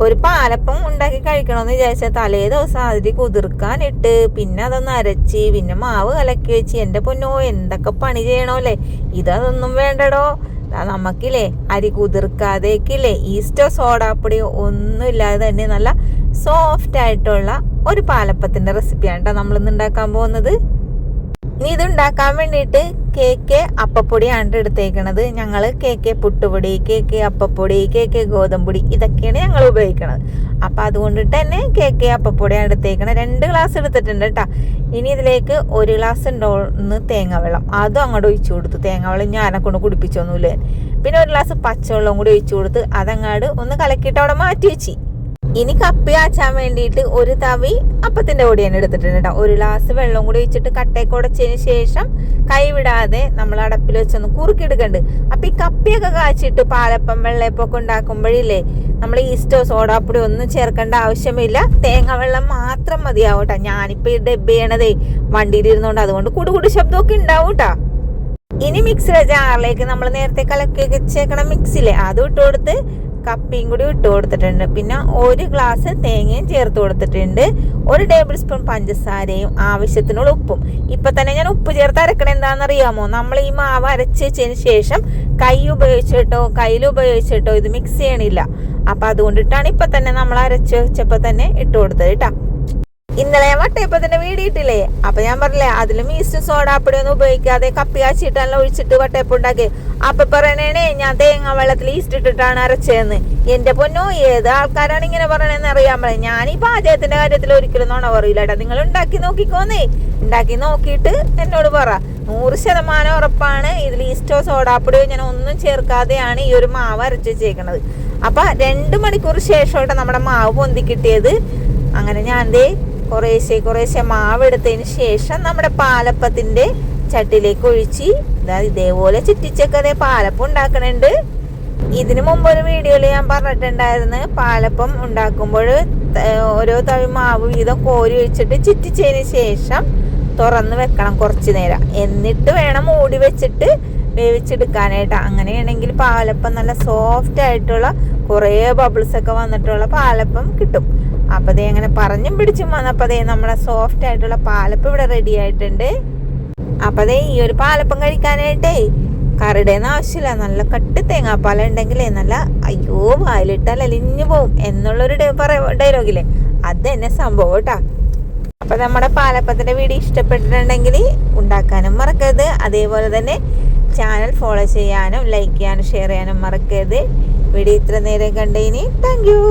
ഒരു പാലപ്പം ഉണ്ടാക്കി കഴിക്കണമെന്ന് വിചാരിച്ചാൽ തലേ ദിവസം അതിൽ കുതിർക്കാനിട്ട് പിന്നെ അതൊന്ന് അരച്ച് പിന്നെ മാവ് കലക്കി വെച്ച് എൻ്റെ പൊന്നോ എന്തൊക്കെ പണി ചെയ്യണമല്ലേ. ഇതൊന്നും വേണ്ടടോ. നമുക്കില്ലേ അരി കുതിർക്കാതേക്കില്ലേ ഈസ്റ്റോ സോഡാപ്പൊടിയോ ഒന്നും ഇല്ലാതെ തന്നെ നല്ല സോഫ്റ്റ് ആയിട്ടുള്ള ഒരു പാലപ്പത്തിന്റെ റെസിപ്പിയാണ് കേട്ടോ നമ്മളിന്ന് ഉണ്ടാക്കാൻ പോകുന്നത്. ഇനി ഇത് ഉണ്ടാക്കാൻ വേണ്ടിയിട്ട് കേക്ക് അപ്പപ്പൊടിയാണ് എടുത്തേക്കണത്. ഞങ്ങൾ കേക്ക് പുട്ടുപൊടി, കേക്ക് അപ്പപ്പൊടി, കേക്ക് ഗോതമ്പൊടി ഇതൊക്കെയാണ് ഞങ്ങൾ ഉപയോഗിക്കണത്. അപ്പം അതുകൊണ്ടിട്ട് തന്നെ കേക്ക് അപ്പപ്പൊടിയാണ് എടുത്തേക്കണത്. 2 ഗ്ലാസ് എടുത്തിട്ടുണ്ട് കേട്ടോ. ഇനി ഇതിലേക്ക് 1 ഗ്ലാസ് ഉണ്ടോന്ന് തേങ്ങ വെള്ളം അതും അങ്ങോട്ട് ഒഴിച്ചു കൊടുത്തു. തേങ്ങ വെള്ളം ഞാനെ കൊണ്ട് കുടിപ്പിച്ചൊന്നുമില്ലേ. പിന്നെ 1 ഗ്ലാസ് പച്ചവെള്ളം കൂടി ഒഴിച്ചു കൊടുത്ത് അതങ്ങാട് ഒന്ന് കലക്കിയിട്ട് അവിടെ മാറ്റി വെച്ച്. ഇനി കപ്പി കാച്ചാൻ വേണ്ടിയിട്ട് ഒരു തവി അപ്പത്തിന്റെ പൊടിയാണ് എടുത്തിട്ടുണ്ട് കേട്ടോ. 1 ഗ്ലാസ് വെള്ളം കൂടി ഒഴിച്ചിട്ട് കട്ടയൊക്കെ ഉടച്ചതിന് ശേഷം കൈവിടാതെ നമ്മൾ അടപ്പിൽ വെച്ചൊന്ന് കുറുക്കിയെടുക്കണ്ട്. അപ്പൊ ഈ കപ്പിയൊക്കെ കാച്ചിട്ട് പാലപ്പം വെള്ളയപ്പൊക്കെ ഉണ്ടാക്കുമ്പോഴില്ലേ നമ്മൾ ഈസ്റ്റോ സോഡാപ്പൊടി ഒന്നും ചേർക്കേണ്ട ആവശ്യമില്ല. തേങ്ങ വെള്ളം മാത്രം മതിയാവും കേട്ടോ. ഞാനിപ്പോ ഈ ഡബ് ചെയ്യണതേ വണ്ടിയിൽ ഇരുന്നോണ്ട് അതുകൊണ്ട് കുടുകുടി ശബ്ദമൊക്കെ ഉണ്ടാവും കേട്ടോ. ഇനി മിക്സിയുടെ ജാറിലേക്ക് നമ്മൾ നേരത്തെ കലക്കി വെച്ചേക്കണ മിക്സിലെ അത് ഇട്ട് കൊടുത്ത് കപ്പിയും കൂടി ഇട്ട് കൊടുത്തിട്ടുണ്ട്. പിന്നെ 1 ഗ്ലാസ് തേങ്ങയും ചേർത്ത് കൊടുത്തിട്ടുണ്ട്. 1 ടേബിൾ സ്പൂൺ പഞ്ചസാരയും ആവശ്യത്തിനുള്ള ഉപ്പും. ഇപ്പൊ തന്നെ ഞാൻ ഉപ്പ് ചേർത്ത് അരക്കണ എന്താണെന്നറിയാമോ, നമ്മൾ ഈ മാവ് അരച്ച് വെച്ചതിന് ശേഷം കയ്യിൽ ഉപയോഗിച്ചിട്ടോ ഇത് മിക്സ് ചെയ്യണില്ല. അപ്പൊ അതുകൊണ്ടിട്ടാണ് ഇപ്പൊ തന്നെ നമ്മൾ അരച്ച് വെച്ചപ്പോ തന്നെ ഇട്ട് കൊടുത്തത് കേട്ടോ. ഇന്നലെ ഞാൻ വട്ടയപ്പത്തിന്റെ വീഡിയോ ഇട്ടില്ലേ, അപ്പൊ ഞാൻ പറഞ്ഞില്ലേ അതിലും ഈസ്റ്റ് സോഡാപ്പൊടി ഒന്നും ഉപയോഗിക്കാതെ കപ്പി കാച്ചിട്ടെല്ലാം ഒഴിച്ചിട്ട് വട്ടയപ്പം ഉണ്ടാക്കി. അപ്പൊ പറയണേ ഞാൻ തേങ്ങ വെള്ളത്തിൽ ഈസ്റ്റ് ഇട്ടിട്ടാണ് അരച്ചതെന്ന്. എന്റെ പൊന്നോ ഏത് ആൾക്കാരാണ് ഇങ്ങനെ പറയണെന്ന് അറിയാൻ പറയാം. ഞാൻ ഈ പാചകത്തിന്റെ കാര്യത്തിൽ ഒരിക്കലും നോണ പറയില്ല കേട്ടോ. നിങ്ങൾ ഉണ്ടാക്കി നോക്കിക്കോന്നേ. ഉണ്ടാക്കി നോക്കിയിട്ട് എന്നോട് പറ. 100% ഉറപ്പാണ് ഇതിൽ ഈസ്റ്റോ സോഡാപ്പൊടിയോ ഞാൻ ഒന്നും ചേർക്കാതെയാണ് ഈ ഒരു മാവ് അരച്ച് വെച്ചേക്കണത്. അപ്പൊ 2 മണിക്കൂർ ശേഷമായിട്ട് നമ്മുടെ മാവ് പൊന്തി കിട്ടിയത്. അങ്ങനെ ഞാൻ കുറേശ്ശെ മാവ് എടുത്തതിന് ശേഷം നമ്മുടെ പാലപ്പത്തിന്റെ ചട്ടിലേക്ക് ഒഴിച്ച് ഇതേപോലെ ചുറ്റിച്ചൊക്കെ പാലപ്പം ഉണ്ടാക്കണുണ്ട്. ഇതിനു മുമ്പ് ഒരു വീഡിയോയിൽ ഞാൻ പറഞ്ഞിട്ടുണ്ടായിരുന്നു പാലപ്പം ഉണ്ടാക്കുമ്പോൾ ഓരോ തവി മാവ് വീതം കോരി ഒഴിച്ചിട്ട് ചുറ്റിച്ചതിന് ശേഷം തുറന്ന് വെക്കണം കുറച്ചു നേരം. എന്നിട്ട് വേണം മൂടി വെച്ചിട്ട് വേവിച്ചെടുക്കാനായിട്ട്. അങ്ങനെയാണെങ്കിൽ പാലപ്പം നല്ല സോഫ്റ്റ് ആയിട്ടുള്ള കുറേ ബബിൾസ് ഒക്കെ വന്നിട്ടുള്ള പാലപ്പം കിട്ടും. അപ്പൊ അതേ അങ്ങനെ പറഞ്ഞും പിടിച്ചും വന്നപ്പോ അതേ നമ്മുടെ സോഫ്റ്റ് ആയിട്ടുള്ള പാലപ്പം ഇവിടെ റെഡി ആയിട്ടുണ്ട്. അപ്പൊ അതേ ഈ ഒരു പാലപ്പം കഴിക്കാനായിട്ടേ കറിയുടെയൊന്നും ആവശ്യമില്ല. നല്ല കട്ട് തേങ്ങാപ്പാല ഉണ്ടെങ്കിലേ നല്ല അയ്യോ വായിലിട്ടാൽ അലിഞ്ഞു പോവും എന്നുള്ളൊരു ഡയലോഗില്ലേ, അത് തന്നെ സംഭവം കേട്ടാ. അപ്പൊ നമ്മുടെ പാലപ്പത്തിന്റെ വീഡിയോ ഇഷ്ടപ്പെട്ടിട്ടുണ്ടെങ്കിൽ ഉണ്ടാക്കാനും മറക്കരുത്. അതേപോലെ തന്നെ ചാനൽ ഫോളോ ചെയ്യാനും ലൈക്ക് ചെയ്യാനും ഷെയർ ചെയ്യാനും മറക്കരുത്. വീഡിയോ ഇത്ര നേരം കണ്ടതിന് താങ്ക് യു.